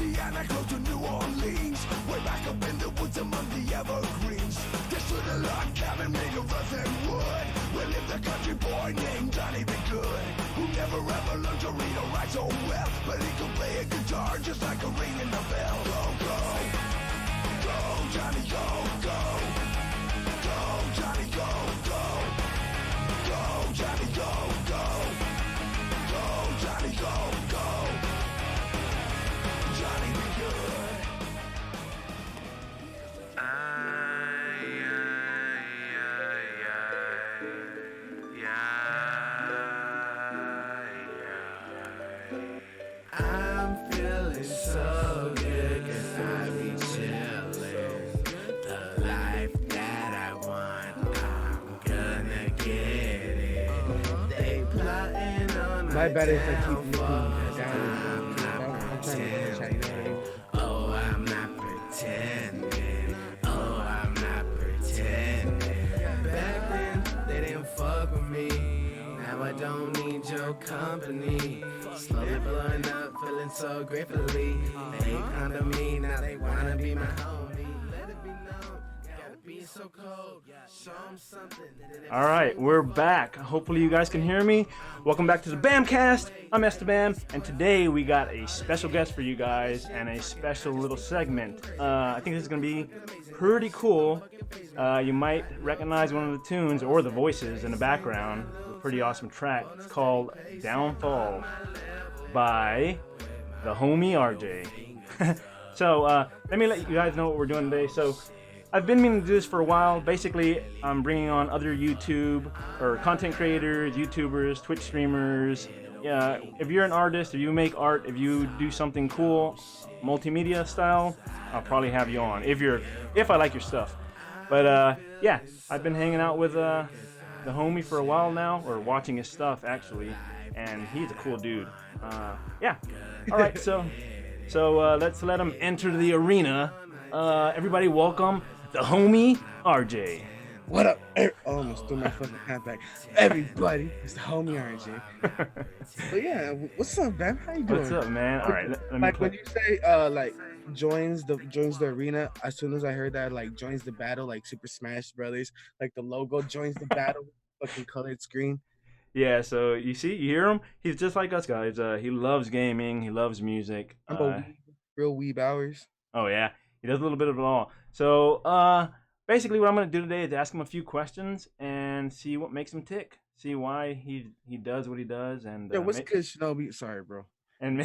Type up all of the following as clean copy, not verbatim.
Louisiana, close to New Orleans, way back up in the woods among the evergreens. This little log cabin made of earth and wood, where lived a country boy named Johnny the Good, who never ever learned to read or write so well, but he could play a guitar just like a ring in the bell. Go, go, go, Johnny, go, go, go, Johnny, go, go, go, Johnny, go, go, go, Johnny, go, go, Johnny the Good. I'm feeling so good 'cause I be chillin'. The life that I want, I'm gonna get it. They plotting on My my bad if I keep downfall, moving 'cause down. I'm trying to get a shot, you know what I mean? Oh, I'm not pretending. Oh, I'm not pretending. Back then, they didn't fuck with me. Now I don't need your company. Slowly blowing up, feeling so gratefully. They ain't kind of me, now they wanna be my homie. Let it be known, gotta be so cold. Show 'em something. All right, we're back. Hopefully you guys can hear me. Welcome back to the BAMcast. I'm esteBAM, and today we got a special guest for you guys and a special little segment. I think this is gonna be pretty cool. You might recognize one of the tunes or the voices in the background. A pretty awesome track. It's called Downfall by the homie RJay. So let me let you guys know what we're doing today. So I've been meaning to do this for a while. Basically, I'm bringing on other YouTube or content creators, YouTubers, Twitch streamers. If you're an artist, if you make art, if you do something cool, multimedia style, I'll probably have you on. If I like your stuff. But yeah, I've been hanging out with the homie for a while now, or watching his stuff actually, and he's a cool dude. Yeah. All right, so let's let him enter the arena. Everybody, welcome the homie RJay. What up? I almost threw my fucking hat back. Everybody, it's the homie RJ. But yeah, what's up, man? How you doing? What's up, man? All right, let me Like play. when you say like joins the arena, as soon as I heard that like joins the battle, like Super Smash Brothers, like the logo joins the battle, fucking colored screen. Yeah, so you hear him? He's just like us guys. He loves gaming. He loves music. I'm a real weeb hours. Oh yeah, he does a little bit of it all. So basically, what I'm gonna do today is ask him a few questions and see what makes him tick. See why he does what he does, and Yeah, what's good, Shinobi? Sorry, bro. and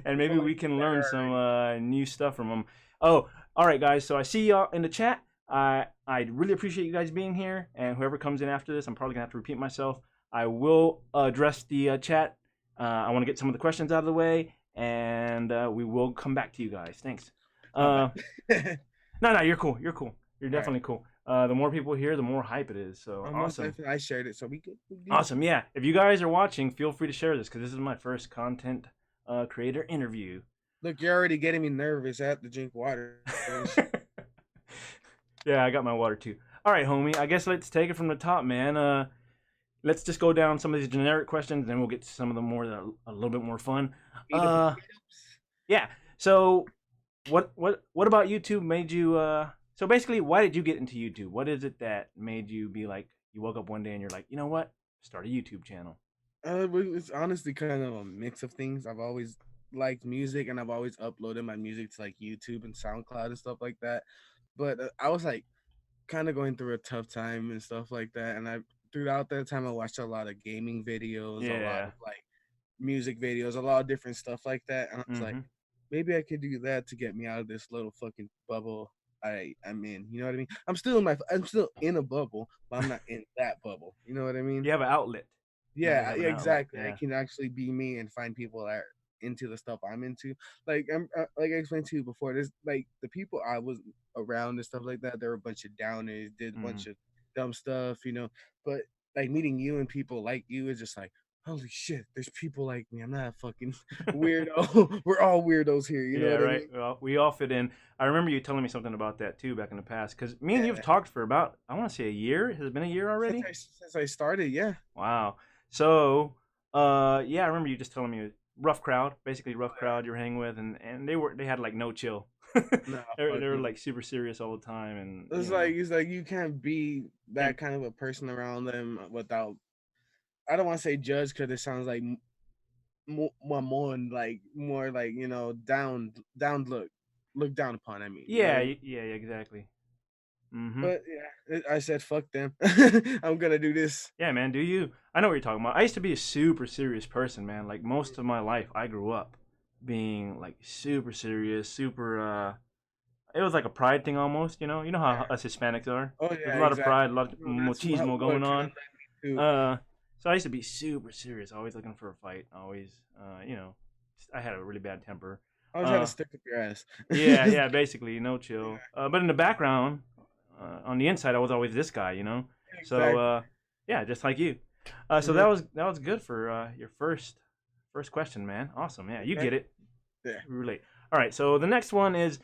maybe we can learn some new stuff from him. Oh, all right, guys. So I see y'all in the chat. I really appreciate you guys being here, and whoever comes in after this, I'm probably gonna have to repeat myself. I will address the chat. I want to get some of the questions out of the way, and we will come back to you guys. Thanks. No, you're cool. You're cool. You're definitely cool. The more people here, the more hype it is. So awesome. I shared it, so we good. Awesome. Yeah. If you guys are watching, feel free to share this because this is my first content creator interview. Look, you're already getting me nervous. I have to drink water. Yeah, I got my water too. All right, homie. I guess let's take it from the top, man. Let's just go down some of these generic questions, and then we'll get to some of the more that are a little bit more fun. Yeah. So, what about YouTube made you? So basically, why did you get into YouTube? What is it that made you be like? You woke up one day and you're like, you know what? Start a YouTube channel. It's honestly kind of a mix of things. I've always liked music, and I've always uploaded my music to like YouTube and SoundCloud and stuff like that. But I was like kind of going through a tough time and stuff like that, and throughout that time I watched a lot of gaming videos, a lot of like music videos, a lot of different stuff like that, and I was like, maybe I could do that to get me out of this little fucking bubble I'm in. You know what I mean? I'm still in a bubble, but I'm not in that bubble. You know what I mean? You have an outlet. Yeah, exactly. Yeah. I can actually be me and find people that are into the stuff I'm into. Like like I explained to you before, there's like the people I was around and stuff like that. There were a bunch of downers, did a bunch of dumb stuff, you know. But like meeting you and people like you is just like, holy shit, there's people like me. I'm not a fucking weirdo. We're all weirdos here. You know what I mean? Well, we all fit in. I remember you telling me something about that too back in the past. Because me and you've talked for about, I want to say a year. Has it been a year already? Since I started, yeah. Wow. So, yeah, I remember you just telling me rough crowd, basically rough Yeah. crowd you're hanging with, and they had like no chill. No, They fuck were no. like super serious all the time, and It's like you can't be and that kind of a person around them without. I don't want to say judge because it sounds like more like down look down upon. I mean, you know what yeah, I mean. yeah, exactly. Mm-hmm. But yeah, I said fuck them. I'm gonna do this. Yeah, man. Do you? I know what you're talking about. I used to be a super serious person, man. Like most of my life, I grew up being like super serious, super. It was like a pride thing almost. You know how Yeah. us Hispanics are. Oh There's yeah, a lot of exactly. pride, a lot of No, that's machismo what going kind of on. led me to. Uh, so I used to be super serious, always looking for a fight, always. I had a really bad temper. I was trying to Uh, stick up your ass. yeah, yeah, basically no chill. But in the background, on the inside, I was always this guy. So Exactly. yeah, just like you. So Uh-huh. that was good for your first question, man. Awesome. Yeah, you Okay. get it. Yeah. Relate. All right. So the next one is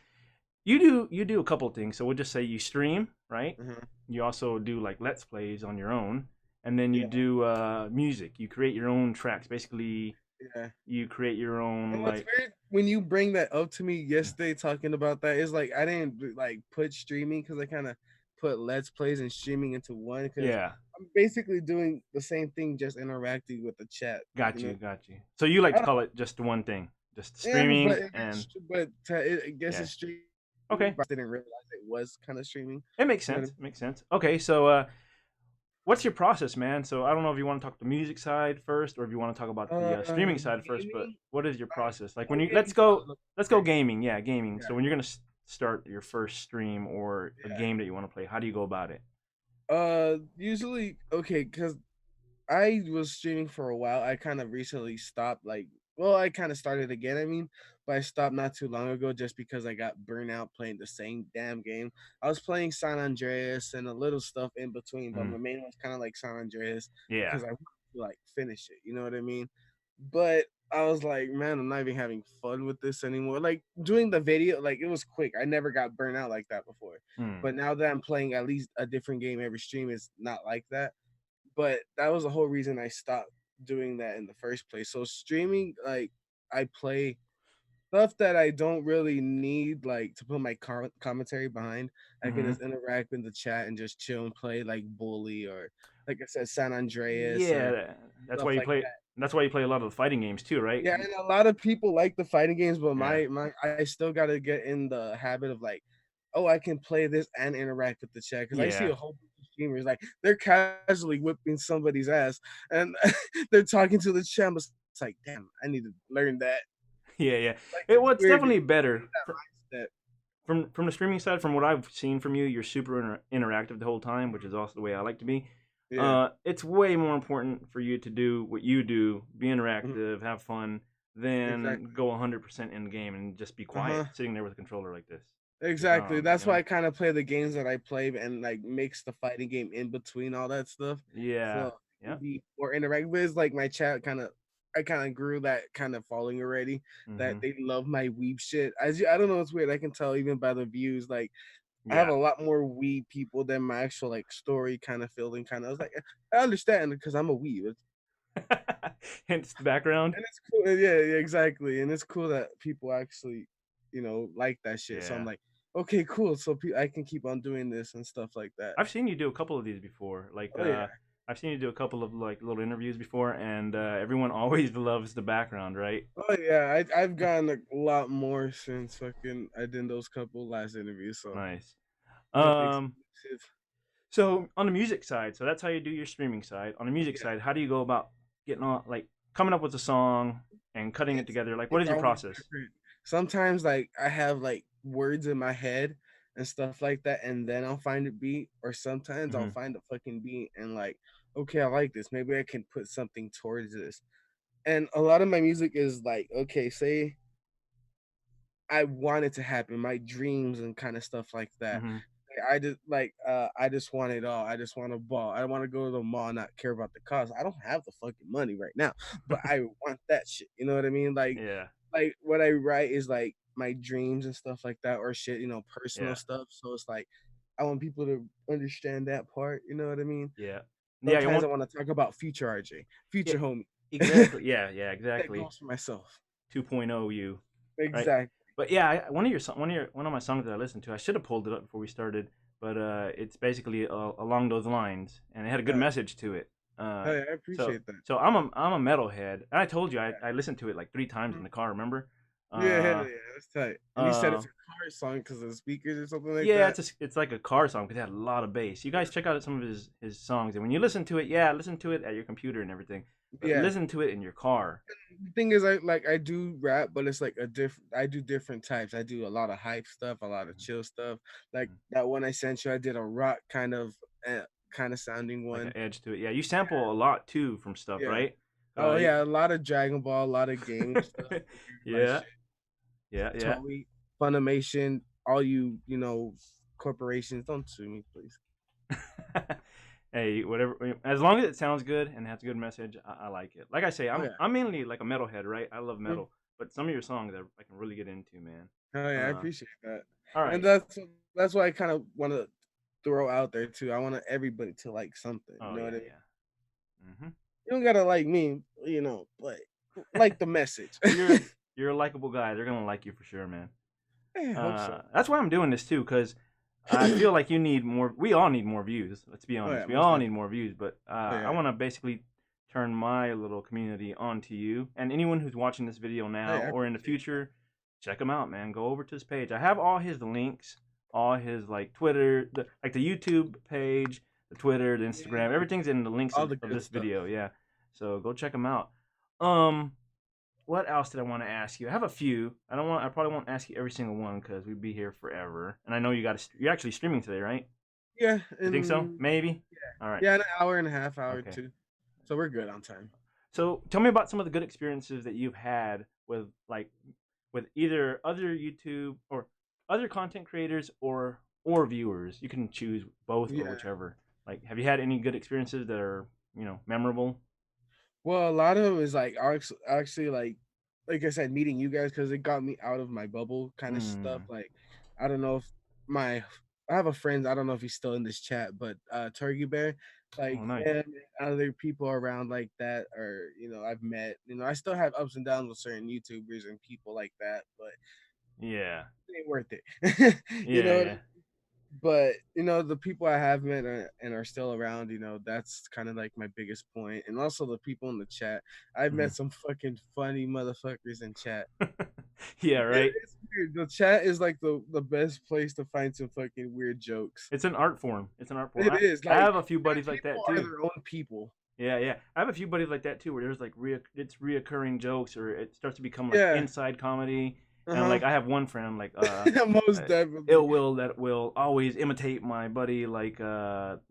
you do a couple of things. So we'll just say you stream, right? Uh-huh. You also do like let's plays on your own, and then you Yeah. do music. You create your own tracks. Basically, Yeah. you create your own And what's like weird when you bring that up to me yesterday talking about that is like I didn't like put streaming because I kind of put let's plays and streaming into one because yeah. I'm basically doing the same thing, just interacting with the chat. You Got know, you, got you. So you like I to don't, call it just one thing, just yeah, streaming and I guess yeah. it's streaming, Okay, but I didn't realize it was kind of streaming. it makes You know what I sense. It makes sense. Okay, so what's your process, man? So I don't know if you want to talk the music side first, or if you want to talk about the streaming side first. But Gaming. what is your process? Like when you Gaming probably looks let's go great. gaming. Yeah, gaming. Yeah, So when you're gonna start your first stream or a yeah. game that you want to play, how do you go about it? Usually okay, because I was streaming for a while. I kind of recently stopped, like, well, I kind of started again. I mean, but I stopped not too long ago just because I got burnt out playing the same damn game. I was playing San Andreas and a little stuff in between, but Mm, my main one's kind of like San Andreas yeah. because I want to like finish it. You know what I mean? But I was like, man, I'm not even having fun with this anymore. Like doing the video, like it was quick. I never got burnt out like that before. Mm, But now that I'm playing at least a different game every stream, it's not like that. But that was the whole reason I stopped doing that in the first place. So streaming, like I play stuff that I don't really need like to put my commentary behind. I can hmm. just interact in the chat and just chill and play like Bully or like I said, San Andreas Yeah, or that's stuff why you like play. that. That's why you play a lot of the fighting games too, right? Yeah, and a lot of people like the fighting games, but Yeah, my I still gotta get in the habit of like, oh, I can play this and interact with the chat because I see yeah, a whole bunch of streamers like they're casually whipping somebody's ass and they're talking to the chat. But it's like, damn, I need to learn that. yeah, yeah. Like It it's well, it's weird definitely because better. that mindset. From the streaming side, from what I've seen from you, you're super interactive the whole time, which is also the way I like to be. Yeah, It's way more important for you to do what you do, be mhm, interactive, have fun, than exactly. go 100% in the game and just be Uh quiet, huh. sitting there with a controller like this. Just Exactly. That's why you I kind of play the games that I play and like mix the fighting game in between all that stuff. So yeah, it yeah. can be more interactive. But it's like my chat kind of I kind of grew that kind of following already that Hmm. they love my weeb shit. I don't know, it's weird. I can tell even by the views. Like I have Yeah. a lot more weeb people than my actual like story kind of feeling kind of. I was like, I understand because I'm a weeb. Hence the background. And it's cool. Yeah, yeah, exactly. And it's cool that people actually, like that shit. So I'm Yeah. like, okay, cool. So I can keep on doing this and stuff like that. I've seen you do a couple of these before. Like Oh yeah, I've seen you do a couple of like little interviews before, and everyone always loves the background, right? oh yeah. I've gotten a lot more since fucking I did those couple last interviews. So Nice. nothing Um, exclusive. so on the music side, so that's how you do your streaming side. On the music Yeah, side, how do you go about getting on, like coming up with a song and cutting it it's together? Like, what it's is your always process? different. Sometimes like I have like words in my head and stuff like that, and then I'll find a beat, or sometimes I'll Hmm. find a fucking beat and like, okay, I like this. Maybe I can put something towards this. And a lot of my music is like, okay, say I want it to happen, my dreams and kind of stuff like that. Hmm. I just want it all. I just want a ball. I want to go to the mall, not care about the cost. I don't have the fucking money right now, but I want that shit. You know what I mean? Yeah. Like what I write is like my dreams and stuff like that, or shit, personal Yeah. stuff. So it's like I want people to understand that part. You know what I mean? Yeah. Yeah. You Sometimes I want. want to talk about future RJ, Yeah. future homie. Exactly. Yeah, yeah, That exactly. goes for myself. 2.0 you, right? Exactly. But yeah, one of my songs that I listened to, I should have pulled it up before we started, but it's basically along those lines, and it had a good Yeah. message to it. Uh, Hey, I so appreciate that. so I'm a metalhead, and I told you I listened to it like 3 times in Mhm. the car. Remember? Yeah, hell Uh, yeah, that's tight. And you said uh, it's a car song because of the speakers or something like yeah, that. it's like a car song because it had a lot of bass. You guys check out some of his songs, and when you listen to it, yeah, listen to it at your computer and everything, but Yeah. listen to it in your car. The thing is, I do rap, but it's like a different. I do different types. I do a lot of hype stuff, a lot of chill stuff. Like Mhm. that one I sent you, I did a rock kind of sounding Like one. an edge to it. Yeah, you sample a lot too from stuff, Yeah. right? Oh You, yeah, a lot of Dragon Ball, a lot of game stuff. My yeah, shit, yeah, yeah. Toei, Funimation, all corporations, don't sue me, please. Hey, whatever. As long as it sounds good and has a good message, I like it. Like I say, Oh I'm yeah. I'm mainly like a metalhead, right? I love Mhm. metal, but some of your songs I can really get into, man. Oh yeah, I Uh, appreciate that. all And right. that's why I kind of want to throw out there too. I want everybody to like something. You Oh know what yeah, I mean? yeah. Mm-hmm. You don't gotta like me, but like the message. You're you're a likable guy. They're gonna like you for sure, man. I hope so. That's why I'm doing this too, because I feel like you need more. We all need more views. Let's be Oh yeah, honest. We most all need definitely. more views. But Oh I yeah. want to basically turn my little community onto you and anyone who's watching this video Oh now yeah, I or in the appreciate future. Check him out, man. Go over to his page. I have all his links, all his like Twitter, like the YouTube page, the Twitter, the that. Instagram. Yeah, Everything's in the links all the of good this stuff. video. Yeah. So go check him out. Um, what else did I want to ask you? I have a few. I probably won't ask you every single one because we'd be here forever. And I know you're actually streaming today, right? Yeah, You think so? and Maybe. All right. yeah, an hour and a half, hour Okay. two. So we're good on time. So tell me about some of the good experiences that you've had with with either other YouTube or other content creators or viewers. You can choose both or Yeah. whichever. Like, have you had any good experiences that are memorable? Well, a lot of it is like actually like I said, meeting you guys because it got me out of my bubble kind of stuff. Mm. Like, I don't know if my I have a friend, I don't know if he's still in this chat, but Turkey Bear, like Oh, nice. him and other people around like that, or I've met. I still have ups and downs with certain YouTubers and people like that, but Yeah. it ain't worth it. you Yeah. know, Yeah. but the people I have met and are still around, that's kind of like my biggest point. And also the people in the chat. I've met Mhm. some fucking funny motherfuckers in chat. Yeah. Right. It's weird. The chat is like the best place to find some fucking weird jokes. It's an art form. It's an art form. It is I like have a few buddies like people that are too. their own people. Yeah, yeah. I have a few buddies like that too, where there's like it's reoccurring jokes, or it starts to become like Yeah. inside comedy. And Uh like I have one friend like huh. Most ill definitely. will that will always imitate my buddy like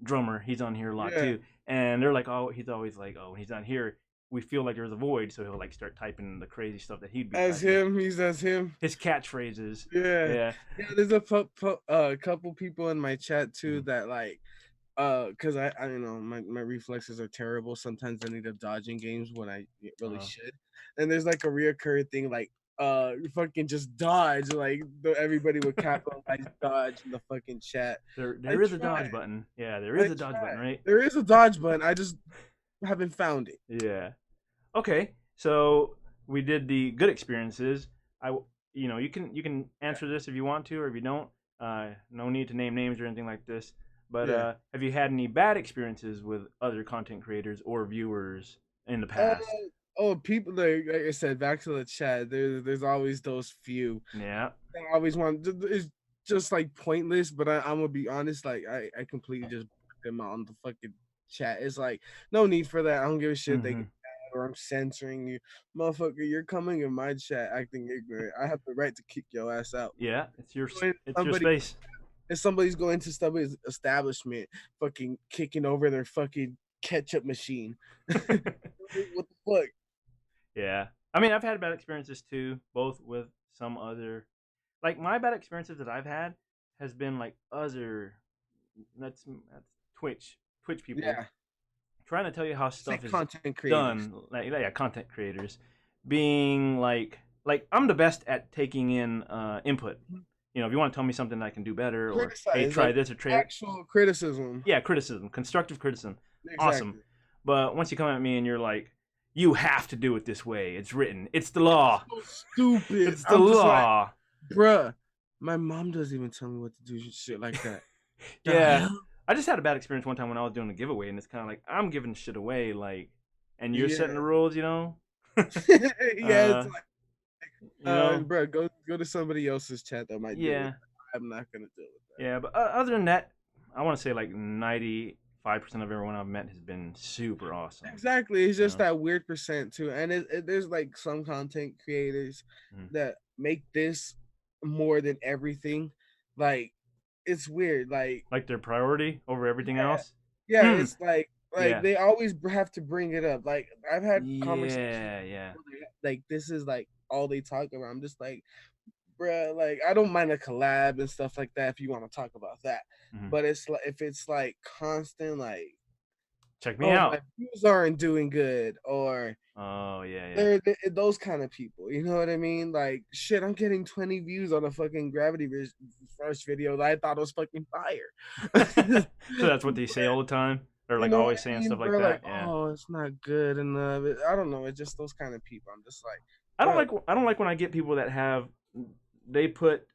drummer. He's on here a lot Yeah. too, and they're like, oh, he's always like, oh, when he's not here, we feel like there's a void, so he'll like start typing the crazy stuff that he'd be As typing. him, he's as him. His catchphrases. Yeah. Yeah. Yeah. There's a couple people in my chat too Mhm. that like because I my reflexes are terrible. Sometimes I need to dodge in games when I really Uh, should. And there's like a reoccurring thing like you fucking just dodge like everybody would capitalize dodge in the fucking chat. I there is a try. dodge button. Yeah, there I is a dodge try. button, right? There is a dodge button. I just haven't found it. Yeah. Okay, so we did the good experiences. You can answer this if you want to, or if you don't. No need to name names or anything like this. But Yeah. have you had any bad experiences with other content creators or viewers in the Uh, past? oh, people like I said, back to the chat. There's always those few. Yeah. I always want it's just like pointless, but I'm gonna be honest, like I completely just put them out on the fucking chat. It's like no need for that. I don't give a shit. They Hmm. get mad or I'm censoring you, motherfucker. You're coming in my chat acting ignorant. I have the right to kick your ass out. Yeah. When It's your somebody space. if somebody's going to somebody's establishment, fucking kicking over their fucking ketchup machine. What the fuck? Yeah. I mean, I've had bad experiences too, both with some other, like my bad experiences that I've had has been like other, that's Twitch people Yeah, trying to tell you how say stuff is content creators. done, like yeah, content creators being like I'm the best at taking in input. If you want to tell me something I can do better, or hey, Criticize try like this or try, actual criticism. yeah, criticism, constructive criticism, awesome. Exactly. But once you come at me and you're like, you have to do it this way. It's written. It's the law. So stupid. It's the I'm just like, law. bruh, my mom doesn't even tell me what to do, shit like that. The Yeah. hell? I just had a bad experience one time when I was doing a giveaway, and it's kind of like I'm giving shit away, like, and you're setting the rules, you know. Yeah, it's like, you know? bro, go to somebody else's chat that might do it. I'm not gonna deal with that. Yeah, but other than that, I want to say like 95% of everyone I've met has been super awesome. Exactly, it's just that weird percent too, and there's like some content creators that make this more than everything. Like, it's weird, like their priority over everything else. Yeah, it's like they always have to bring it up. Like, I've had conversations. Yeah. Like, this is like all they talk about. I'm just like, bruh, like, I don't mind a collab and stuff like that if you want to talk about that. But it's like, if it's like constant, like, check me out, my views aren't doing good, or they're those kind of people. You know what I mean? Like, shit, I'm getting 20 views on a fucking Gravity Rush video that I thought was fucking fire. So that's what they say all the time. They're like always saying stuff like that. Like, oh, it's not good enough. I don't know. It's just those kind of people. I'm just like, I don't like when I get people that they put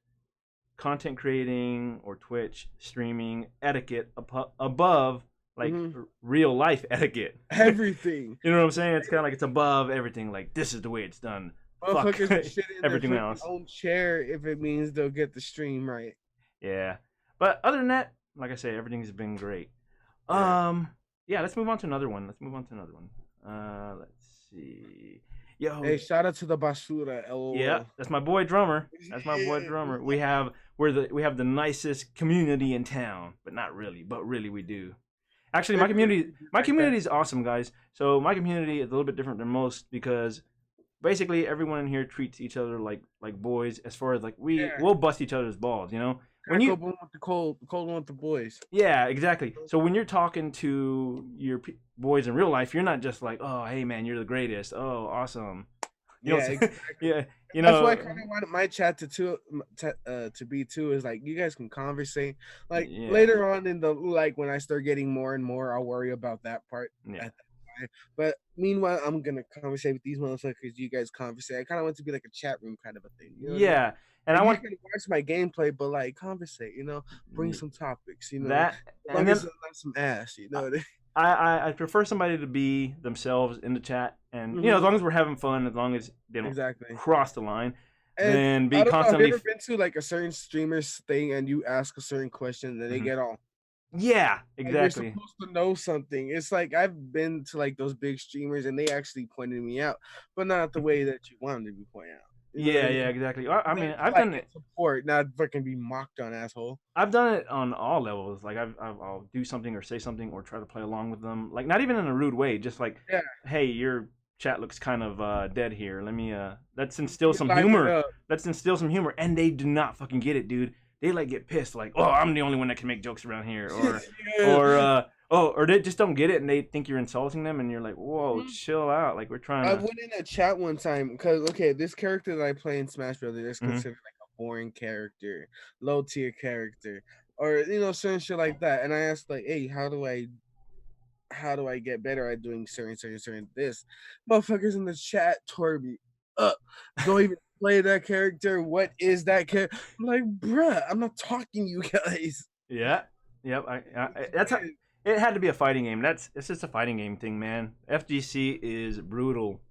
content creating or Twitch streaming etiquette above like real life etiquette. Everything. You know what I'm saying? It's kind of like it's above everything. Like, this is the way it's done. Fuck shit in everything their else. Own chair if it means they'll get the stream right. Yeah, but other than that, like I say, everything's been great. Yeah, let's move on to another one. Let's see. Yo, hey, shout out to the Basura. LOL. Yeah, that's my boy drummer. We have the nicest community in town, but not really. But really, we do. Actually, my community is awesome, guys. So my community is a little bit different than most because basically everyone in here treats each other like boys. As far as like we'll bust each other's balls, you know. When you with the cold one with the boys. Yeah, exactly. So when you're talking to your boys in real life, you're not just like, oh, hey man, you're the greatest. Oh, awesome. Exactly. Yeah, you know. That's why I kind of wanted my chat to be too. Is like, you guys can conversate. Like later on in the when I start getting more and more, I'll worry about that part. Yeah. At that time. But meanwhile, I'm gonna conversate with these motherfuckers. You guys conversate. I kind of want it to be like a chat room kind of a thing. You know what I mean? And I want to watch my gameplay, but like conversate, you know, bring some topics, you know, that, and then some ass, you know. I prefer somebody to be themselves in the chat, and you know, as long as we're having fun, as long as they don't cross the line, and then be constantly. Have you ever been to like a certain streamer's thing and you ask a certain question and they get all? Yeah, exactly. You're supposed to know something. It's like I've been to like those big streamers and they actually pointed me out, but not the way that you wanted to be pointed out. Yeah, exactly. I mean, I've done it. Support, not fucking be mocked on, asshole. I've done it on all levels. Like I'll do something or say something or try to play along with them. Like, not even in a rude way. Just like, hey, your chat looks kind of dead here. Let me let's instill some humor. Let's instill some humor. And they do not fucking get it, dude. They like get pissed. Like, oh, I'm the only one that can make jokes around here, or they just don't get it and they think you're insulting them, and you're like, whoa, chill out. Like, we're trying. I went in a chat one time because this character that I play in Smash Brothers is considered like a boring character, low tier character, or you know, certain shit like that. And I asked like, hey, how do I get better at doing certain this? Motherfuckers in the chat tore me up. Don't even play that character. What is that character? I'm like, bruh, I'm not talking to you guys. Yeah. Yep. That's how. It had to be a fighting game. It's just a fighting game thing, man. FGC is brutal.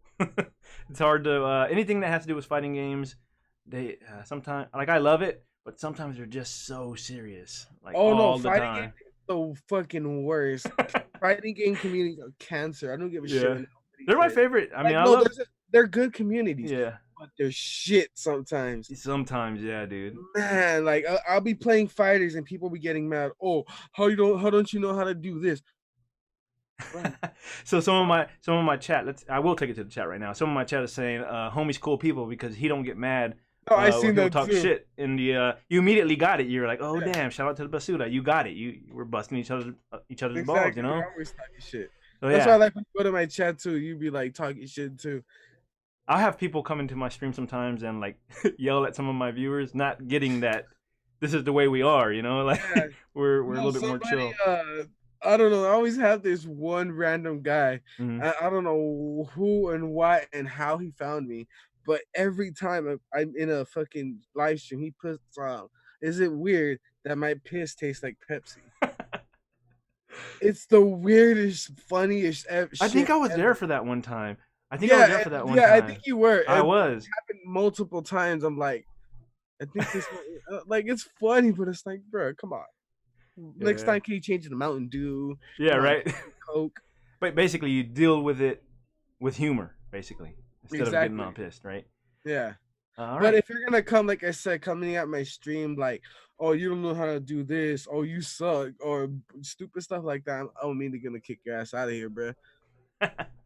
It's hard to anything that has to do with fighting games. They sometimes, like, I love it, but sometimes they're just so serious. Like, all the time. Games are so fucking worst. Fighting game communities are cancer. I don't give a shit. They're my favorite. I mean, they're good communities. Yeah. But they're shit sometimes. Sometimes, yeah, dude. Man, like I'll be playing fighters and people be getting mad. Oh, how don't you know how to do this? So some of my chat. I will take it to the chat right now. Some of my chat is saying, "Homie's cool people," because he don't get mad. No, I seen that talk too. Shit in the. You immediately got it. You're like, oh damn! Shout out to the Basuda. You got it. You were busting each other's balls. You know. I always talking shit. So, that's why I like to go to my chat too. You be like talking shit too. I'll have people come into my stream sometimes and like yell at some of my viewers, not getting that this is the way we are, you know, like we're a little bit more chill. I don't know. I always have this one random guy. Mhm. I don't know who and why and how he found me, but every time I'm in a fucking live stream, he puts "Is it weird that my piss tastes like Pepsi?" It's the weirdest, funniest I think shit I was there ever. for that one time. I think I was Yeah, there for that one yeah, I think time. you were. I And it was. happened multiple times. I'm like, I think this one, like it's funny, but it's like, bro, come on. Next Yeah. time, can you change it to Mountain Dew? Yeah, Come on, right. Coke. But basically, you deal with it with humor, basically, instead of getting all Exactly. pissed, right? Yeah. All But right. if you're gonna come, like I said, coming at my stream, like, oh, you don't know how to do this, oh, you suck, or stupid stuff like that, I'm immediately gonna kick your ass out of here, bro.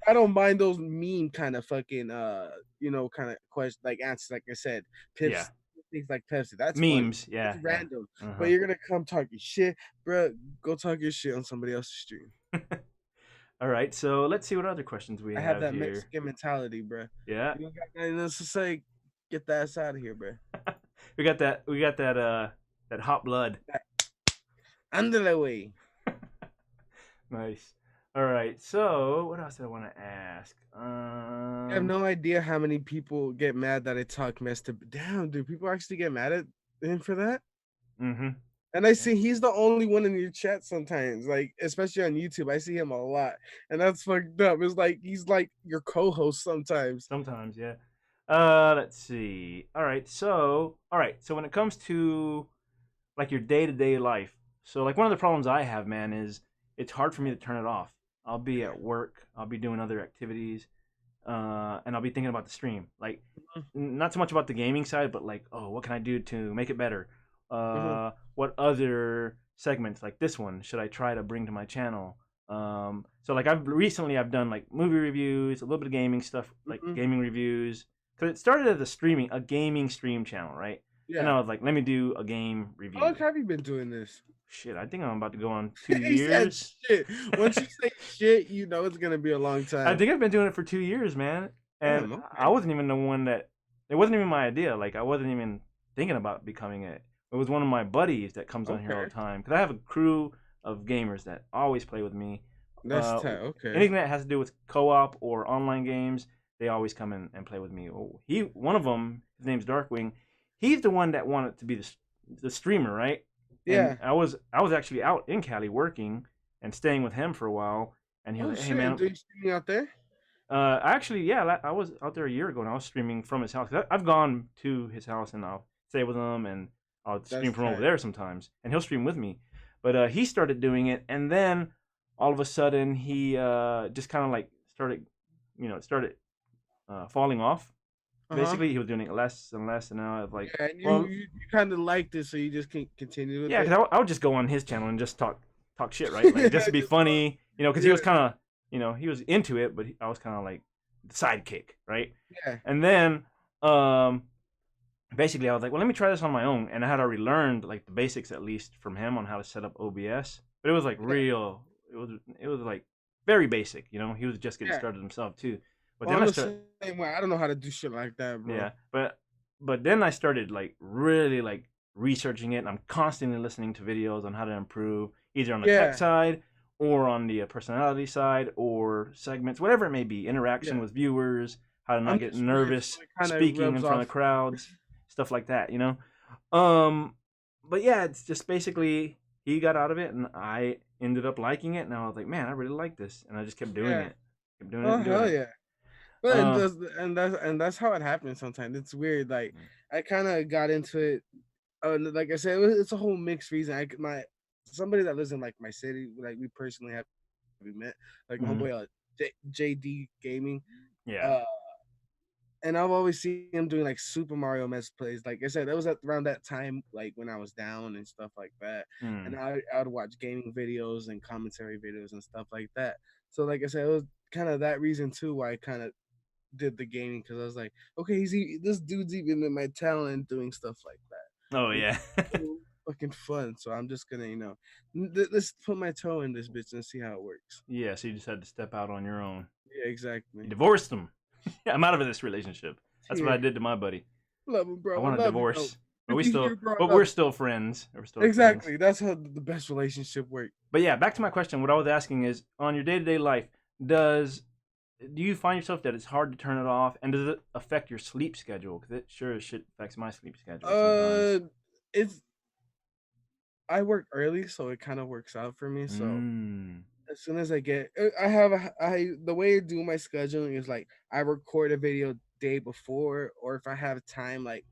I don't mind those meme kind of fucking kind of question like answers, like I said, Yeah. pips things like Pepsi. That's funny. Memes. It's Yeah. Yeah. random. But Uh-huh. you're gonna come talking shit, bro. Go talk your shit on somebody else's stream. All right. So let's see what other questions we I have have that here. Mexican mentality, bro. Yeah. You don't got nothing else to say, get the ass out of here, bro. We got that. We got that. That hot blood. Andale way. Nice. All right. So what else did I want to ask? I have no idea how many people get mad that I talk mess to. Damn, do people actually get mad at him for that? Mm-hmm. And I see he's the only one in your chat sometimes, like especially on YouTube. I see him a lot, and that's fucked up. It's like he's like your co-host sometimes. Sometimes, yeah. Let's see. All right. So when it comes to like your day-to-day life, so like one of the problems I have, man, is it's hard for me to turn it off. I'll be at work, I'll be doing other activities, and I'll be thinking about the stream. Like, not so much about the gaming side, but like, oh, what can I do to make it better? Mhm. What other segments like this one should I try to bring to my channel? So like I've done like movie reviews, a little bit of gaming stuff, like Mhm. gaming reviews. Cause it started as a gaming stream channel, right? Then Yeah. I was like, let me do a game How long review. have you been doing this? Shit, I think I'm about to go on 2 He said years. shit. Once you say shit, you know it's gonna be a long I time. think I've been doing it for 2 years, man. And Damn. I Okay. wasn't even the one that it wasn't even my idea. Like I wasn't even thinking about becoming it. It was one of my buddies that comes on here all Okay. the time. Cause I have a crew of gamers that always play with me. That's Uh, tight. Okay. Anything that has to do with co-op or online games, they always come in and play with me. Oh, one of them, his name's Darkwing. He's the one that wanted to be the streamer, right? And Yeah. I was actually out in Cali working and staying with him for a while. And he Oh was like, "Hey shit. man, Do you streaming out there? actually, yeah, I was out there a year ago and I was streaming from his house. I've gone to his house and I'll stay with him and I'll That's stream from over tight. there sometimes, and he'll stream with me. But he started doing it, and then all of a sudden he just kind of like started falling off. Uh huh. Basically, he was doing it less and less, and now I was like, Yeah, and you well, you, you kind of like this, so you just can continue with yeah, it. because I would just go on his channel and just talk shit, right? Like just to be Just fun. funny, because he Yeah. was kind of he was into it, but I was kind of like the sidekick, right? Yeah. And then um basically I was like, well, let me try this on my own, and I had already learned like the basics at least from him on how to set up OBS, but it was like Yeah. real. It was like very basic, He was just getting Yeah. started himself too. But Well, then I'm I the started, same way. I don't know how to do shit like that, bro. yeah, but then I started like really like researching it, and I'm constantly listening to videos on how to improve, either on the tech Yeah. side or on the personality side or segments, whatever it may be, interaction Yeah. with viewers, how to I'm not get just weird, nervous so it kind of speaking in rubs front of off. crowds, stuff like that. But yeah, it's just basically he got out of it, and I ended up liking it, and I was like, man, I really like this, and I just kept doing Yeah. it, kept doing it Oh and doing hell it. yeah. But Uh, that's how it happens sometimes. It's weird. Like I kind of got into it. Like I said, it's a whole mixed reason. My somebody that lives in like my city, like we personally have we met, like my mhm. homeboy JD Gaming. Yeah. Uh, and I've always seen him doing like Super Mario Mess plays. Like I said, that was around that time, like when I was down and stuff like that. And Mm. I'd watch gaming videos and commentary videos and stuff like that. So like I said, it was kind of that reason too why I kind of did the gaming, because I was like, okay, this dude's even in my talent doing stuff like Oh that. yeah. It's so fucking fun. So I'm just gonna, let's put my toe in this bitch and see how it works. Yeah, so you just had to step out on your own. Yeah, You exactly. divorced him. Yeah, I'm out of this relationship. That's what I Here, did to my buddy. love him, I bro. I want a love you though. divorce. but we think still, you're growing but up. we're still friends. We're still friends. Exactly. That's how the best relationship works. But yeah, back to my question. What I was asking is, on your day-to-day life, do you find yourself that it's hard to turn it off, and does it affect your sleep schedule? Because it sure as shit affects my sleep schedule sometimes. It's I work early, so it kind of works out for me. So Mm. as soon as I get, I the way I do my scheduling is like I record a video day before, or if I have time, like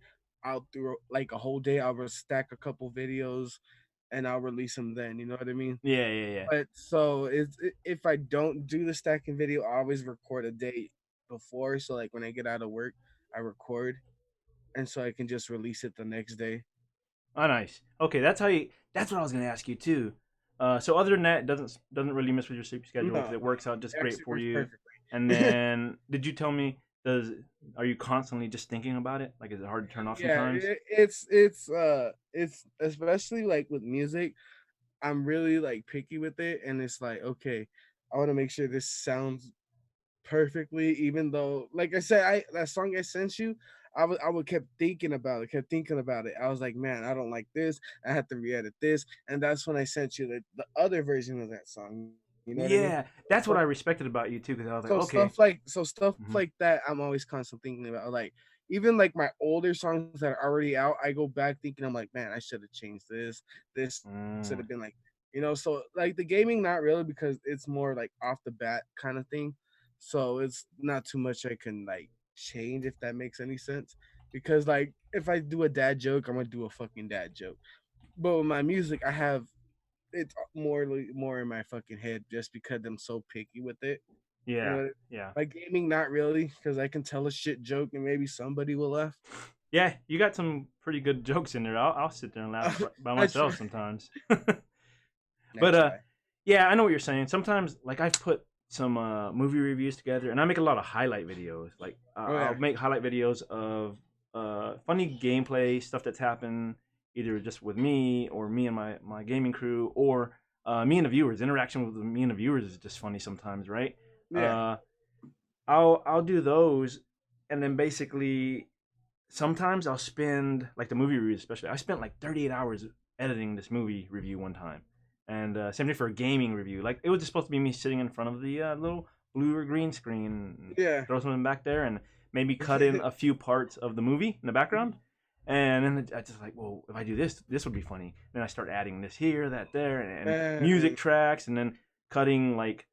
I'll do like a whole day. I'll stack a couple videos, and I'll release them then. You know what I mean? Yeah, yeah, yeah. But so if I don't do the stacking video, I always record a day before. So like when I get out of work, I record, and so I can just release it the next day. Oh, nice. Okay, that's how you. That's what I was gonna ask you too. So other than that, it doesn't really mess with your sleep schedule because No, it works out it just great actually for works you. perfectly. And then, did you tell me? Are you constantly just thinking about it? Like, is it hard to turn off Yeah, sometimes? it's especially like with music. I'm really like picky with it, and it's like okay, I want to make sure this sounds perfectly. Even though, like I said, I that song I sent you, I would kept thinking about it, kept thinking about it. I was like, man, I don't like this. I have to re-edit this, and that's when I sent you the other version of that song. You know what I mean? Yeah, that's what So I respected about you too, because I was like, so okay. stuff Mhm. like that, I'm always constantly thinking about. Like even like my older songs that are already out, I go back thinking I'm like, man, I should have changed this. This should Mm, have been like, so like the gaming, not really because it's more like off the bat kind of thing. So it's not too much I can like change if that makes any sense. Because like if I do a dad joke, I'm gonna do a fucking dad joke. But with my music, I have it's more in my fucking head just because I'm so picky with it. You yeah, know, yeah, like gaming, not really, because I can tell a shit joke and maybe somebody will laugh. yeah. You got some pretty good jokes in there. I'll sit there and laugh by I myself try. sometimes. I But try. yeah, I know what you're saying. Sometimes, like I've put some movie reviews together, and I make a lot of highlight videos. Like Oh I'll yeah, make highlight videos of funny gameplay stuff that's happened, either just with me or me and my gaming crew, or me and the viewers. Interaction with me and the viewers is just funny sometimes, right? yeah, Uh, I'll do those, and then basically sometimes I'll spend like the movie reviews, especially. I spent like 38 hours editing this movie review one time, and same thing for a gaming review. Like it was just supposed to be me sitting in front of the little blue or green screen, and yeah. throw something back there, and maybe cut in a few parts of the movie in the background. And then I just like, well, if I do this, this would be funny. Then I start adding this here, that there, and Man, music tracks, and then cutting like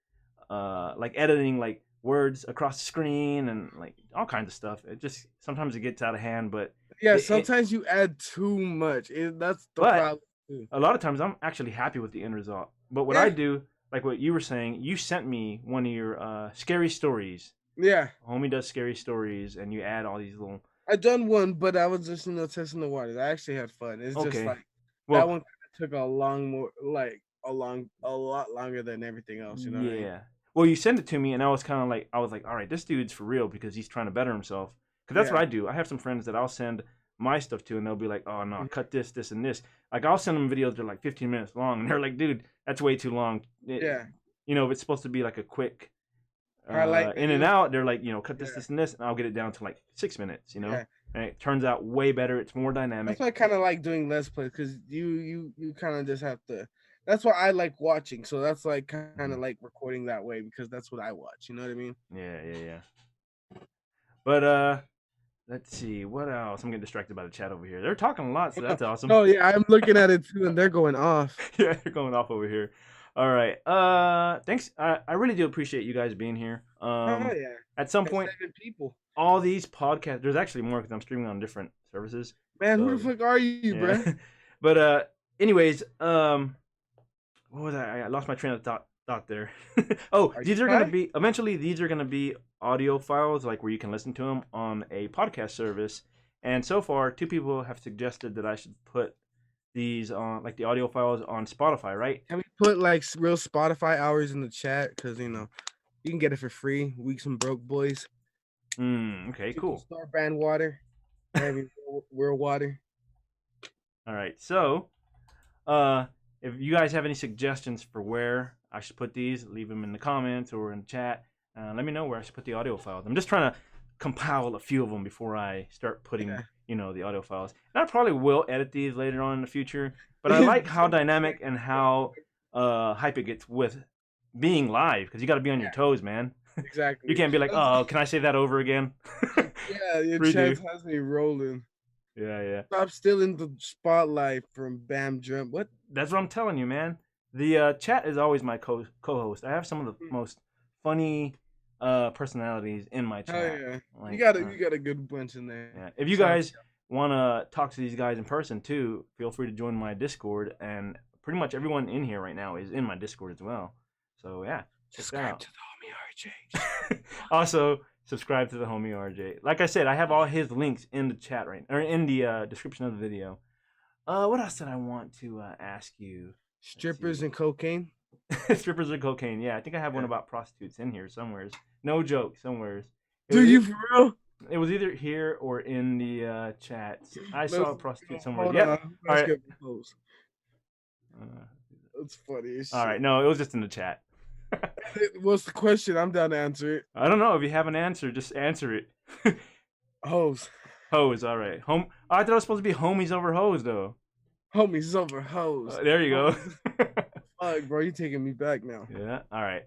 editing like words across the screen and like all kinds of stuff. It just sometimes it gets out of hand, yeah. it Sometimes you add too much. That's the but problem too. a lot of times I'm actually happy with the end result. But what I Yeah, do, like what you were saying, you sent me one of your scary stories. yeah. Homie does scary stories, and you add all these little. I done one, but I was just testing the waters. I actually had fun. It's just Okay, like that well, one kind of took a lot longer than everything else. You know what I mean? yeah. Well, you sent it to me, and I was like, all right, this dude's for real because he's trying to better himself. Because that's what Yeah. I do. I have some friends that I'll send my stuff to, and they'll be like, oh no, Mhm. cut this, this, and this. Like I'll send them videos that are like 15 minutes long, and they're like, dude, that's way too long. Yeah. If it's supposed to be like a quick Highlight in and video. out, they're like, cut this, Yeah. this, and this, and I'll get it down to like 6 minutes. Yeah. And it turns out way better. It's more That's dynamic. why I kind of like doing Let's Play because you kind of just have to. That's why I like watching. So that's like kind Mhm. of like recording that way because that's what I watch. You know what I mean? Yeah, yeah, yeah. But let's see what else. I'm getting distracted by the chat over here. They're talking a lot, so that's awesome. No, yeah, I'm looking at it too, and they're going off. Yeah, they're going off over here. All right. Thanks. I really do appreciate you guys being here. Oh yeah, At some that's point, 7 people. all these podcasts. There's actually more because I'm streaming on different services. Man, who So the fuck are you, yeah. bruh? But anyways, what was I lost my train of thought there. Oh, Are you these are gonna high? be eventually. These are gonna be audio files, like where you can listen to them on a podcast service. And so far, 2 people have suggested that I should put these on, like the audio files, on Spotify, right? Can we put like real Spotify hours in the chat? Because you can get it for free. Weeks and broke boys. Okay, Chicken cool. store brand water. Maybe real water. All right, so if you guys have any suggestions for where I should put these, leave them in the comments or in the chat. Let me know where I should put the audio files. I'm just trying to compile a few of them before I start putting Yeah. you know, the audio files. And I probably will edit these later on in the future. But I like how dynamic and how hype it gets with being live, because you got to be on your toes, man. Exactly. You can't be like, oh, can I say that over again? Yeah, your Redo. chat has me rolling. Yeah, yeah. Stop stealing the spotlight from Bam Jump. What? That's what I'm telling you, man. The chat is always my co-host. I have some of the most funny personalities in my Oh chat. yeah, Like, you got a good bunch in there. yeah. If you Shout out guys want to talk to these guys in person too, feel free to join my Discord. And pretty much everyone in here right now is in my Discord as well. So yeah, check that out. to the homie RJ. Also, subscribe to the homie RJ. Like I said, I have all his links in the chat or in the description of the video. What else did I want to ask you? Strippers and cocaine. Strippers and cocaine. Yeah, I think I have one about prostitutes in here somewheres. No joke, somewheres. Do you for real? It was either here or in the chat. I saw a prostitute somewhere. Hold Yep. on. All Let's right. get close. That's funny. As All right. shit. No, it was just in the chat. What's the question? I'm down to answer it. I don't know. If you have an answer, just answer it. Hoes. Hoes. All right. I thought it was supposed to be homies over hoes, though. Homies over hoes. There you go. Fuck, bro, you taking me back now. Yeah. All right.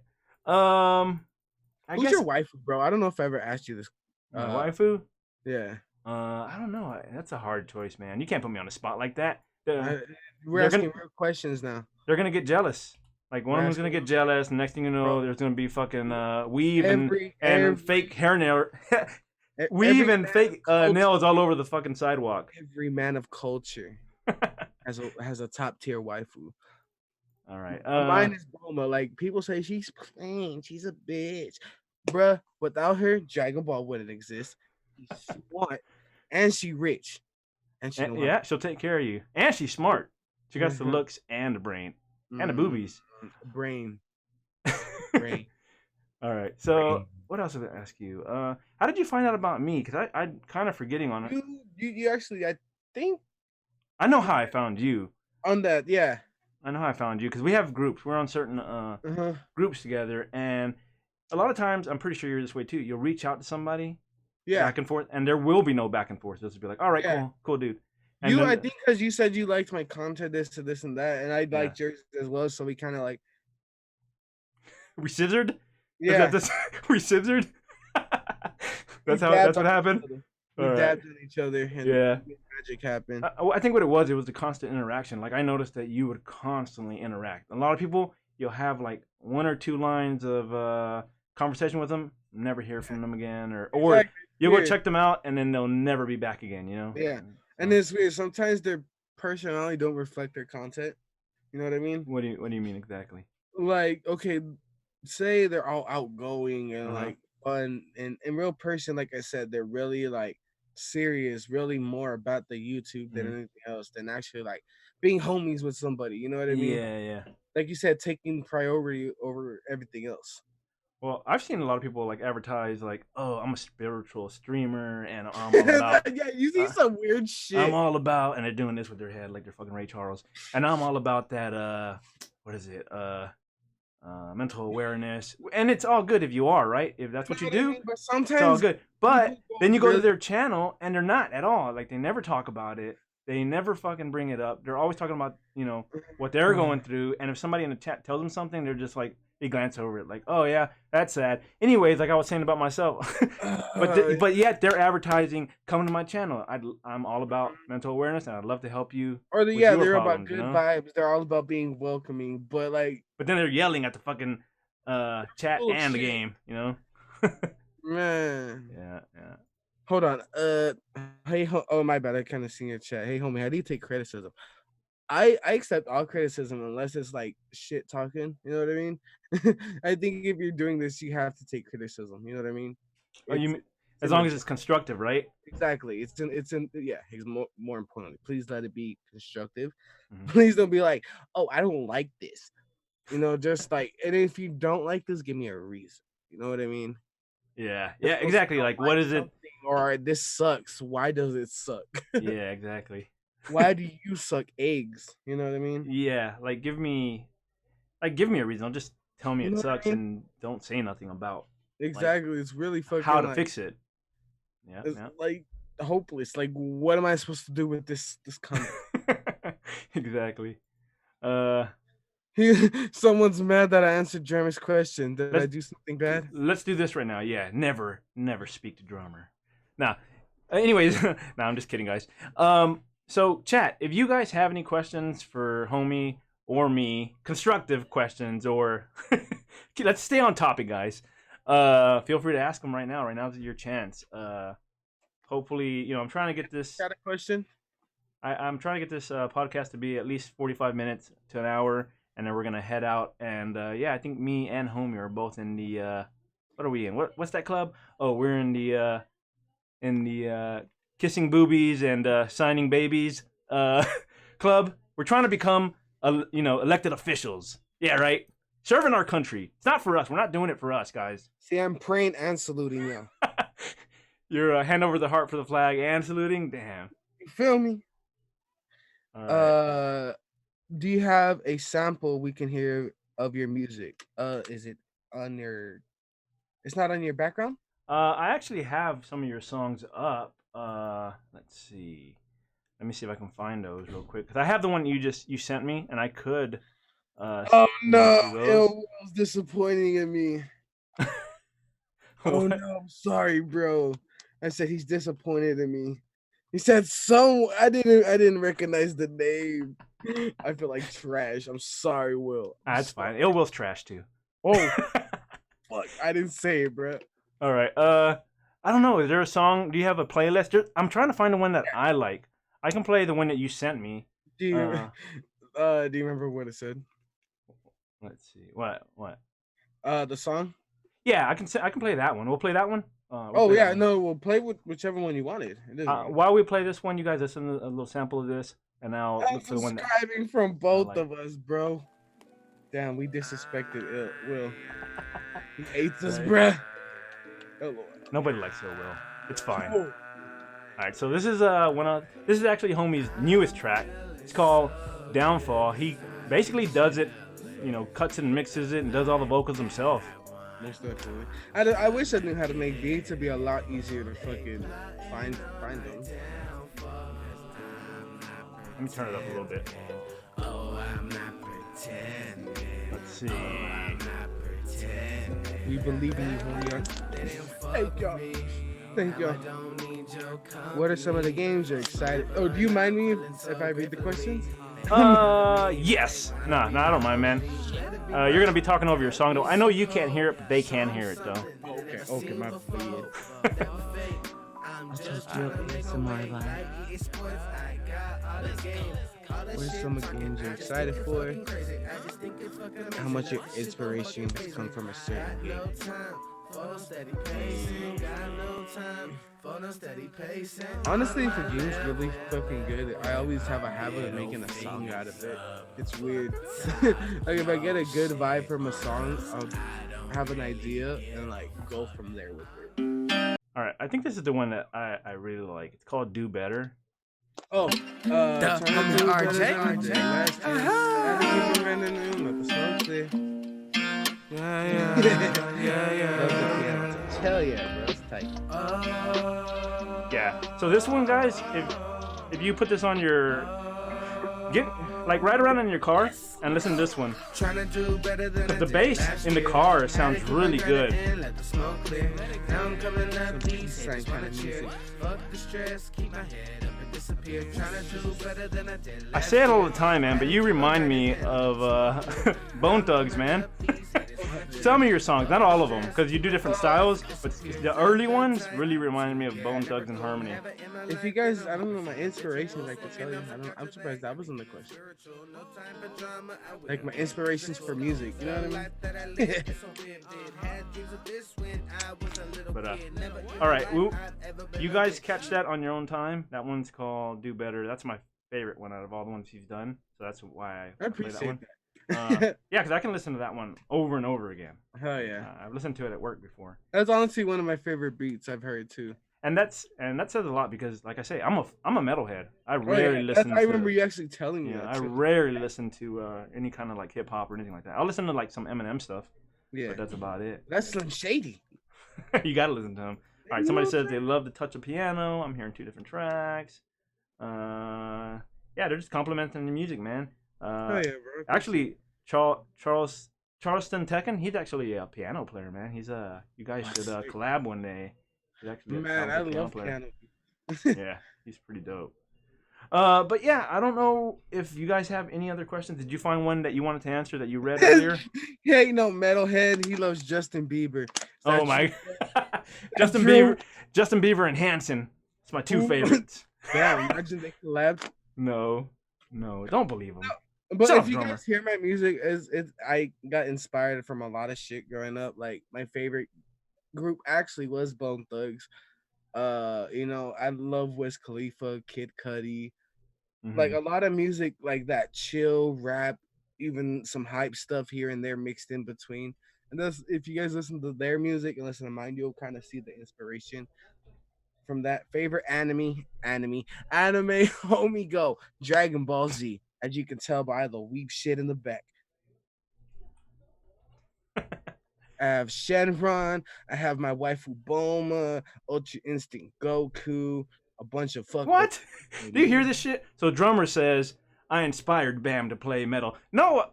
I Who's guess your wife, bro? I don't know if I ever asked you this. my waifu. Yeah. I don't know. That's a hard choice, man. You can't put me on the spot like that. We're asking real questions now. They're gonna get jealous. Like one of them's gonna get jealous, and next thing you know, there's gonna be fucking weave and fake hairnail, weave and fake nails all over the fucking sidewalk. Every man of culture has a top tier waifu. All right. Mine is Bulma. Like people say she's plain, she's a bitch, bruh. Without her, Dragon Ball wouldn't exist. She's smart and she rich, and she yeah, she'll take care of you, and she's smart. She got the looks and the brain and the boobies. Brain. All right. So what else did I ask you? How did you find out about me? Because I'm kind of forgetting on it. You actually, I think. I know how I found you. On that, yeah. I know how I found you because we have groups. We're on certain groups together, and a lot of times, I'm pretty sure you're this way too. You'll reach out to somebody, back and forth, and there will be no back and forth. They'll just be like, "All right, cool, dude." And I think because you said you liked my content, this and that, and I liked yours as well, so we kind of like we scissored. Yeah, we scissored. That's what happened. We dabbed at each other, and magic happened. I think what it was the constant interaction. Like I noticed that you would constantly interact. A lot of people, you'll have like one or two lines of conversation with them, never hear from them again, or you'll go check them out, and then they'll never be back again. You know? Yeah, and it's weird. Sometimes their personality don't reflect their content. You know what I mean? What do you mean exactly? Like, okay, say they're all outgoing and like fun, and in real person, like I said, they're really like serious, really more about the YouTube than anything else, than actually like being homies with somebody. You know what I mean? Yeah. Like you said, taking priority over everything else. Well, I've seen a lot of people like advertise like, "Oh, I'm a spiritual streamer, and I'm all about." Yeah, you see some weird shit. I'm all about, and they're doing this with their head like they're fucking Ray Charles, and I'm all about that. What is it? Mental awareness, and it's all good if you are right. If that's what you do, but sometimes it's all good. But then you go to their channel, and they're not at all. Like they never talk about it. They never fucking bring it up. They're always talking about what they're going through, and if somebody in the chat tells them something, they're just like. They glance over it like, oh yeah, that's sad. Anyways, like I was saying about myself, but yet they're advertising, come to my channel. I'm all about mental awareness, and I'd love to help you. Or they're about good vibes. They're all about being welcoming, but then they're yelling at the fucking chat and the game, Man. Yeah. Hold on. Hey, oh my bad. I kind of seen your chat. Hey, homie, how do you take criticism? I accept all criticism unless it's like shit talking. You know what I mean? I think if you're doing this, you have to take criticism. You know what I mean? As long as it's constructive, right? Exactly. It's more importantly, please let it be constructive. Please don't be like, oh, I don't like this. Just like, and if you don't like this, give me a reason. You know what I mean? Yeah, exactly. Like, what is it? Or this sucks. Why does it suck? Yeah, exactly. Why do you suck eggs? You know what I mean? Yeah, like give me a reason. Don't just tell me it sucks and don't say nothing about exactly. It's really fucking how to fix it. Yeah. Like hopeless. Like, what am I supposed to do with this comment? Exactly. Someone's mad that I answered Jeremy's question. Did I do something bad? Let's do this right now. Yeah, never speak to drummer. Now, anyways, no, I'm just kidding, guys. So chat, if you guys have any questions for homie or me, constructive questions, or let's stay on topic, guys. Feel free to ask them right now. Right now is your chance. Hopefully, I'm trying to get this. Got a question? I'm trying to get this podcast to be at least 45 minutes to an hour, and then we're gonna head out. And yeah, I think me and homie are both in the. What are we in? What's that club? Oh, we're in the kissing boobies and signing babies club. We're trying to become elected officials. Yeah, right. Serving our country. It's not for us. We're not doing it for us, guys. See, I'm praying and saluting you. You're hand over the heart for the flag and saluting. Damn. You feel me? All right. Do you have a sample we can hear of your music? Is it on your? It's not on your background. I actually have some of your songs up. Let's see. Let me see if I can find those real quick. Because I have the one you sent me, and I could. Oh no! It was disappointing in me. Oh no! I'm sorry, bro. I said he's disappointed in me. He said I didn't recognize the name. I feel like trash. I'm sorry, Will. That's fine. Will's trash too. Oh, fuck! I didn't say it, bro. All right. I don't know. Is there a song? Do you have a playlist? I'm trying to find the one that I like. I can play the one that you sent me. Do you remember what it said? Let's see. What? The song? Yeah, I can play that one. We'll play that one. We'll play whichever one you wanted. While we play this one, you guys listen to a little sample of this, and I'll look for the one subscribing from both of us, bro. Damn, we disrespected Will. He hates us, bruh. Oh, Lord. Nobody likes Will. It's fine. All right, so this is this is actually homie's newest track. It's called Downfall. He basically does it, cuts and mixes it and does all the vocals himself. Most definitely. I wish I knew how to make beats. It'd be a lot easier to fucking find them. Let me turn it up a little bit. Let's see. We believe in you, homie. Thank y'all. What are some of the games you're excited? Oh, do you mind me if I read the questions? Yes. Nah, I don't mind, man. You're gonna be talking over your song, though. I know you can't hear it, but they can hear it, though. Okay, my bad. What are some of the games you're excited for? How much your inspiration has come from a certain game? Honestly, if a game's really fucking good, I always have a habit of making a song out of it. It's weird. Like if I get a good vibe from a song, I'll have an idea and like go from there with it. All right, I think this is the one that I really like. It's called Do Better. Oh, RJay. Hell yeah, bro. It's tight. Yeah. So this one, guys, if you put this on your ride around in your car and listen to this one. The bass in the car sounds really good. I say it all the time, man, but you remind me of Bone Thugs, man. Some of your songs, not all of them, because you do different styles, but the early ones really remind me of Bone Thugs and Harmony. If you guys, I don't know my inspirations, I could tell you. I'm surprised that was in the question. Like my inspirations for music, you know what I mean? But all right, you guys catch that on your own time. That one's called Do Better. That's my favorite one out of all the ones he's done, so that's why I play that one. Yeah, because I can listen to that one over and over again. Hell yeah. I've listened to it at work before. That's honestly one of my favorite beats I've heard too. And that says a lot because, like I say, I'm a metalhead. I rarely listen. I remember you actually telling me. Yeah, I rarely listen to any kind of like hip hop or anything like that. I'll listen to like some Eminem stuff. Yeah, but that's about it. That's Slim Shady. You gotta listen to him. All right, somebody says they love the touch of piano. I'm hearing 2 different tracks. Yeah, they're just complimenting the music, man. Oh yeah, bro. Actually, Charleston Tekken, he's actually a piano player, man. He's you guys should collab one day. He's actually a Man, I talented piano love player. piano. Yeah, he's pretty dope. But yeah, I don't know if you guys have any other questions. Did you find one that you wanted to answer that you read earlier? Yeah, you know, Metalhead. He loves Justin Bieber. Oh my, Justin Bieber and Hanson. It's my 2 favorites. Yeah, imagine they collabed. No, don't believe him. But Shut if up, you drummer. guys hear my music, I got inspired from a lot of shit growing up. Like my favorite group actually was Bone Thugs. You know, I love Wiz Khalifa, Kid Cudi, like a lot of music like that, chill rap, even some hype stuff here and there mixed in between. And that's if you guys listen to their music and listen to mine, you'll kind of see the inspiration from that. Favorite anime, homie, go Dragon Ball Z. As you can tell by the weep shit in the back. I have Shenron. I have my waifu Bulma, Ultra Instinct Goku, a bunch of fuck. What? Do you hear this shit? So drummer says, I inspired Bam to play metal. No,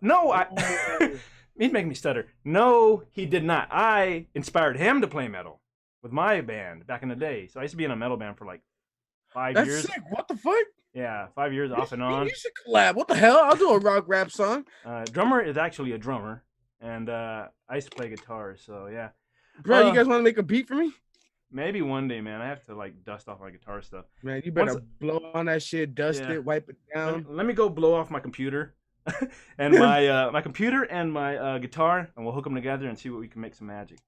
he's making me stutter. No, he did not. I inspired him to play metal with my band back in the day. So I used to be in a metal band for like 5 That's years. sick. What the fuck? Yeah, 5 years off and on. You should collab. What the hell? I'll do a rock rap song. Drummer is actually a drummer, and I used to play guitar. So yeah, bro. You guys want to make a beat for me? Maybe one day, man. I have to like dust off my guitar stuff. Man, you better blow on that shit, dust it, wipe it down. Let me go blow off my computer and my my computer and my guitar, and we'll hook them together and see what we can make some magic.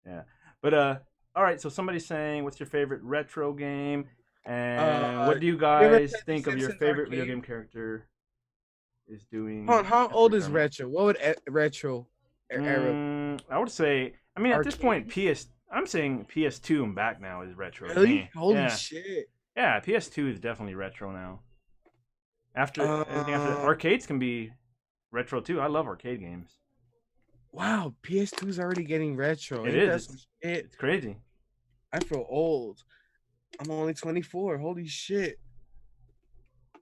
Yeah, but all right. So somebody's saying, what's your favorite retro game? And what do you guys think of your favorite video game character is doing? How old is retro? What would retro era? I would say, I mean, at this point, I'm saying PS2 and back now is retro. Really? Holy shit. Yeah, PS2 is definitely retro now. After anything after that, arcades can be retro too. I love arcade games. Wow, PS2 is already getting retro. It is. It's crazy. I feel old. I'm only 24. Holy shit.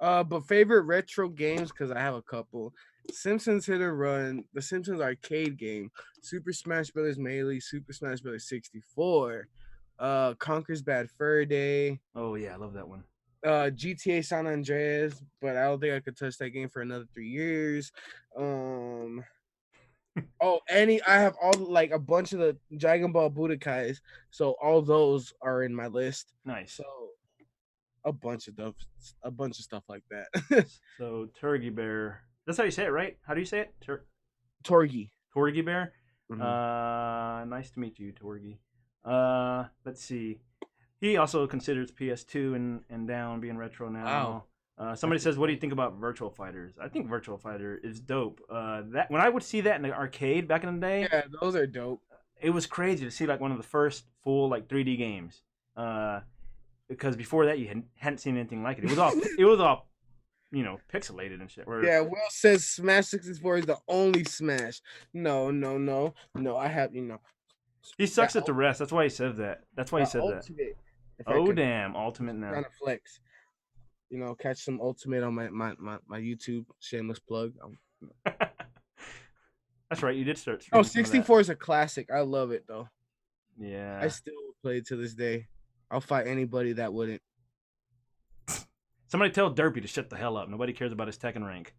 But favorite retro games, because I have a couple. Simpsons Hit and Run, the Simpsons arcade game, Super Smash Bros. Melee, Super Smash Bros. 64, Conker's Bad Fur Day. Oh yeah, I love that one. GTA San Andreas, but I don't think I could touch that game for another 3 years. I have all like a bunch of the Dragon Ball Budokais, so all those are in my list. Nice. So a bunch of stuff like that. So Turgy Bear, that's how you say it, right? How do you say it? Torgy Bear. Mm-hmm. Nice to meet you, Torgy. Let's see. He also considers PS2 and down being retro now. Wow. Somebody says, what do you think about Virtual Fighters? I think Virtual Fighter is dope. That when I would see that in the arcade back in the day, yeah, those are dope. It was crazy to see like one of the first full like 3D games. Because before that you hadn't seen anything like it. It was all pixelated and shit. Yeah, Will says Smash 64 is the only Smash. No. I have He sucks at the rest. That's why he says that. That's why he said Ultimate, that. Oh damn, Ultimate now. Trying to flex. Catch some Ultimate on my YouTube. Shameless plug. That's right. You did start. 64 is a classic. I love it though. Yeah. I still play it to this day. I'll fight anybody that wouldn't. Somebody tell Derpy to shut the hell up. Nobody cares about his Tekken rank.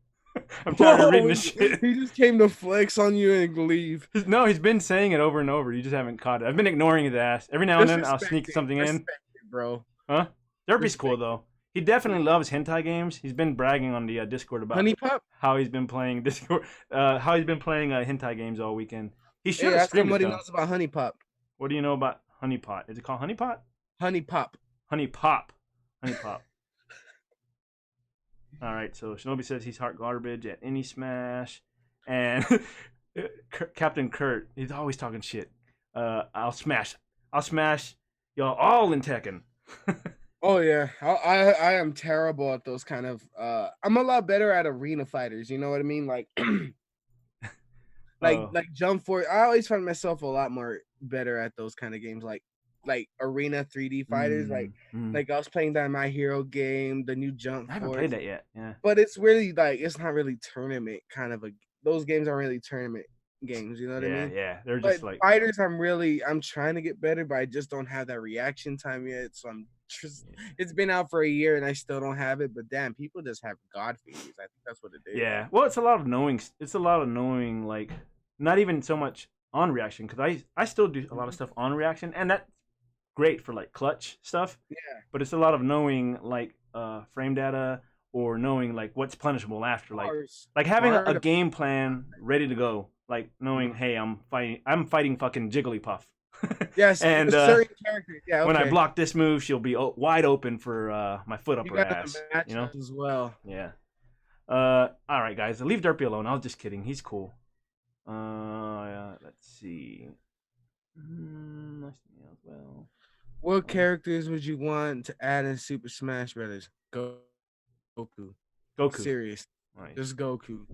I'm tired of reading this shit. He just came to flex on you and leave. No, he's been saying it over and over. You just haven't caught it. I've been ignoring his ass. Every now and then I'll sneak something in. Bro. Huh? Derpy's cool though. He definitely loves hentai games. He's been bragging on the Discord about how he's been playing hentai games all weekend. He should have streamed what it, he knows about Honey Pop. What do you know about Honey Pot? Is it called Honey Pot? Honey Pop. Honey Pop. Honey Pop. All right, so Shinobi says he's heart garbage at any Smash, and Captain Kurt, he's always talking shit. I'll smash y'all all in Tekken. Oh yeah, I am terrible at those kind of. I'm a lot better at arena fighters. You know what I mean? Like, like Jump Force. I always find myself a lot more better at those kind of games. Like like arena 3D fighters. Like I was playing that My Hero game, the new Jump I haven't Force. played that yet. Yeah. But it's really like it's not really tournament kind of a. Those games aren't really tournament games. You know what I mean? Yeah. They're But just like fighters, I'm trying to get better, but I just don't have that reaction time yet. So it's been out for a year and I still don't have it. But damn, people just have God feelings. I think that's what it is. yeah. Well, it's a lot of knowing. It's a lot of knowing. Like not even so much on reaction because I still do a lot of stuff on reaction, and that's great for like clutch stuff. Yeah. But it's a lot of knowing like frame data or knowing like what's punishable after, like having a game plan ready to go. Like knowing, hey, I'm fighting fucking Jigglypuff. Yes, and certain characters. Yeah, okay. when I block this move, she'll be wide open for my foot up her ass. You know, as well. Yeah. All right, guys, leave Derpy alone. I was just kidding. He's cool. Let's see. Nice to meet you as well. What characters would you want to add in Super Smash Brothers? Goku. Serious. Nice. Just Goku.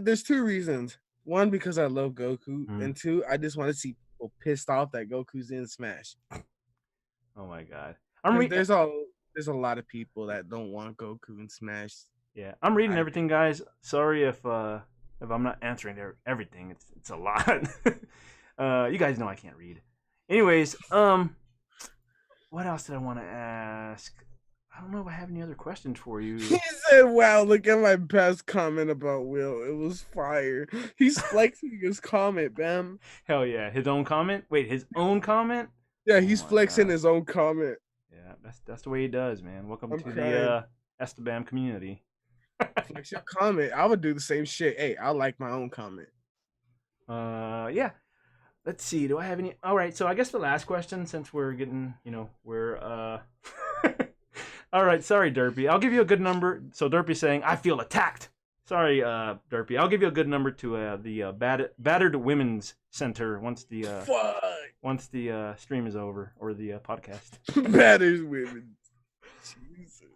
There's two reasons. One, because I love Goku, and two, I just want to see people pissed off that Goku's in Smash. Oh my god. There's a lot of people that don't want Goku in Smash. Yeah, I'm reading everything, guys. Sorry if I'm not answering everything. It's a lot. You guys know I can't read. Anyways, what else did I want to ask? I don't know if I have any other questions for you. He said, wow, look at my past comment about Will. It was fire. He's flexing his comment, Bam. Hell yeah. His own comment? Wait, his own comment? Yeah, he's flexing his own comment. Yeah, that's the way he does, man. Welcome to the esteBAM community. Flex your comment. I would do the same shit. Hey, I like my own comment. Yeah. Let's see. Do I have any? All right. So I guess the last question, since we're getting, all right. Sorry, Derpy. I'll give you a good number. So Derpy's saying, I feel attacked. Sorry, Derpy. I'll give you a good number to the Battered Women's Center once the stream is over or the podcast. Battered Women. Jesus.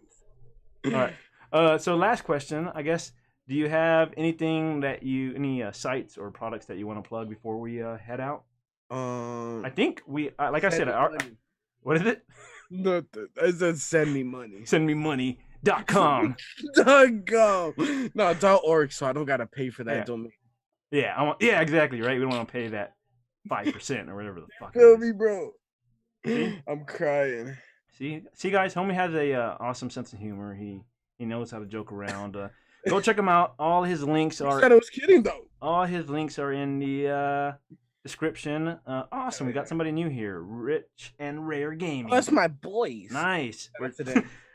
All right. So last question, I guess. Do you have anything any sites or products that you want to plug before we head out? I think we, like I said, what is it? No, I said send me money. Sendmemoney.com. .com. No, .org, so I don't gotta pay for that domain. Yeah, yeah, exactly, right? We don't want to pay that 5% or whatever the fuck. Feel me, bro? I'm crying. See, guys, homie has a awesome sense of humor. He knows how to joke around. Go check him out. All his links are. I said I was kidding though. All his links are in the description. Awesome. We got somebody new here. Rich and Rare Gaming. Oh, that's my boys. Nice.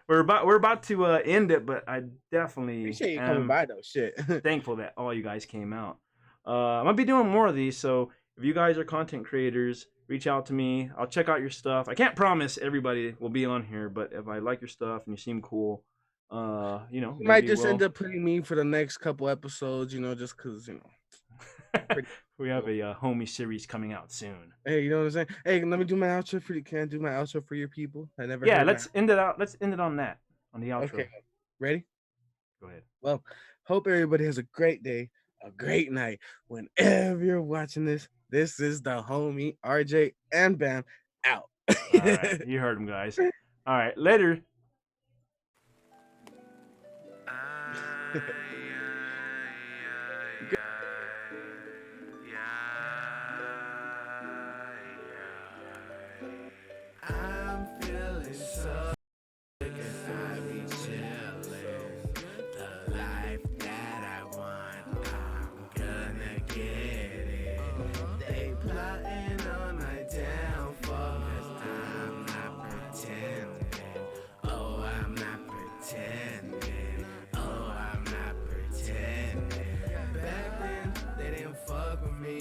We're about to end it, but I definitely appreciate you coming by though. Shit. Thankful that all you guys came out. I'm gonna be doing more of these, so if you guys are content creators, reach out to me. I'll check out your stuff. I can't promise everybody will be on here, but if I like your stuff and you seem cool, you might just end up putting me for the next couple episodes, just because, we have a homie series coming out soon. Hey, you know what I'm saying? Hey, let me do my outro for you. Can I do my outro for your people? Let's end it out. Let's end it on that, on the outro. Okay, ready? Go ahead. Well, hope everybody has a great day, a great night. Whenever you're watching this, this is the homie RJ and Bam out. All right, you heard him, guys. All right, later. I'm feeling so good as I be chillin'. The life that I want, I'm gonna get it. They plotting on my downfall, 'cause I'm not pretending. Oh, I'm not pretending. Oh, I'm not pretending. Back then, they didn't fuck with me.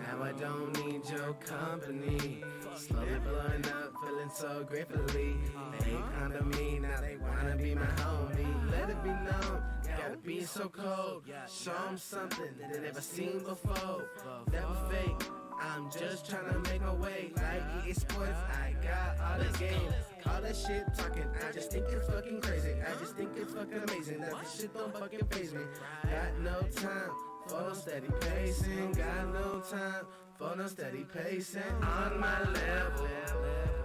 Now I don't need your company. Slowly blowing up, feeling so gratefully. They ain't kind of me, now they wanna be my homie. Let it be known, gotta be so cold. Show them something that they never seen before. Never fake, I'm just trying to make my way. Like EA Sports, I got all the games. All that shit talking, I just think it's fucking crazy. I just think it's fucking amazing that this shit don't fucking faze me. Got no time for steady pacing, got no time for no steady pacing on my level.